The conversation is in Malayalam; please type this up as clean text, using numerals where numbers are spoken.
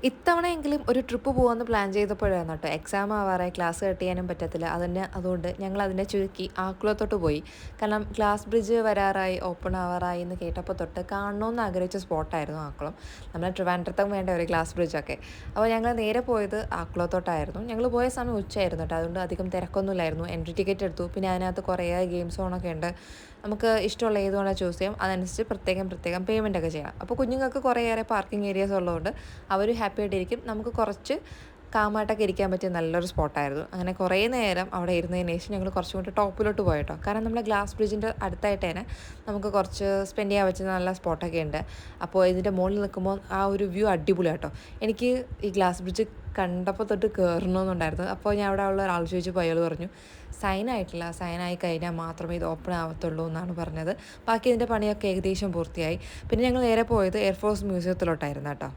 ഇത്തവണയെങ്കിലും ഒരു ട്രിപ്പ് പോകാമെന്ന് പ്ലാൻ ചെയ്തപ്പോഴാണ് കേട്ടോ എക്സാം ആവാറായി ക്ലാസ് കട്ട് ചെയ്യാനും പറ്റത്തില്ല. അതുകൊണ്ട് ഞങ്ങൾ അതിനെ ചുരുക്കി ആക്കുളത്തോട്ട് പോയി. കാരണം ഗ്ലാസ് ബ്രിഡ്ജ് വരാറായി ഓപ്പൺ ആവാറായി എന്ന് കേട്ടപ്പോൾ തൊട്ട് കാണണമെന്ന് ആഗ്രഹിച്ച സ്പോട്ടായിരുന്നു ആക്കുളം. നമ്മൾ ട്രിവാൻഡ്രത്തും വേണ്ട ഒരു ഗ്ലാസ് ബ്രിഡ്ജൊക്കെ. അപ്പോൾ ഞങ്ങൾ നേരെ പോയത് ആക്കുളത്തോട്ടായിരുന്നു. ഞങ്ങൾ പോയ സമയം ഉച്ചയായിരുന്നു കേട്ടോ. അതുകൊണ്ട് അധികം തിരക്കൊന്നുമില്ലായിരുന്നു. എൻട്രി ടിക്കറ്റ് എടുത്തു. പിന്നെ അതിനകത്ത് കുറേ ഗെയിം സോണൊക്കെ ഉണ്ട്. നമുക്ക് ഇഷ്ടമുള്ള ഏത് വേണമെങ്കിൽ ചൂസ് ചെയ്യാം. അതനുസരിച്ച് പ്രത്യേകം പേയ്മെൻ്റ് ഒക്കെ ചെയ്യണം. അപ്പോൾ കുഞ്ഞുങ്ങൾക്ക് കുറേയേറെ പാർക്കിംഗ് ഏരിയാസ് ഉള്ളതുകൊണ്ട് അവർ ഹാപ്പി ആയിട്ടിരിക്കും. നമുക്ക് കുറച്ച് കാമായിട്ടൊക്കെ ഇരിക്കാൻ പറ്റിയ നല്ലൊരു സ്പോട്ടായിരുന്നു. അങ്ങനെ കുറേ നേരം അവിടെ ഇരുന്നതിന് ശേഷം ഞങ്ങൾ കുറച്ചും കൂടി ടോപ്പിലോട്ട് പോയിട്ടോ. കാരണം നമ്മളെ ഗ്ലാസ് ബ്രിഡ്ജിൻ്റെ അടുത്തായിട്ട് തന്നെ നമുക്ക് കുറച്ച് സ്പെൻഡ് ചെയ്യാൻ പറ്റുന്ന നല്ല സ്പോട്ടൊക്കെ ഉണ്ട്. അപ്പോൾ ഇതിൻ്റെ മുകളിൽ നിൽക്കുമ്പോൾ ആ ഒരു വ്യൂ അടിപൊളിയാട്ടോ. എനിക്ക് ഈ ഗ്ലാസ് ബ്രിഡ്ജ് കണ്ടപ്പോൾ തൊട്ട് കയറണമെന്നുണ്ടായിരുന്നു. അപ്പോൾ ഞാൻ അവിടെ ഉള്ള ഒരാൾ ചോദിച്ചപ്പോൾ അയാൾ പറഞ്ഞു സൈൻ ആയി കഴിഞ്ഞാൽ മാത്രമേ ഇത് ഓപ്പൺ ആവത്തുള്ളൂ എന്നാണ് പറഞ്ഞത്. ബാക്കി ഇതിൻ്റെ പണിയൊക്കെ ഏകദേശം പൂർത്തിയായി. പിന്നെ ഞങ്ങൾ നേരെ പോയത് എയർഫോഴ്സ് മ്യൂസിയത്തിലോട്ടായിരുന്നു കേട്ടോ.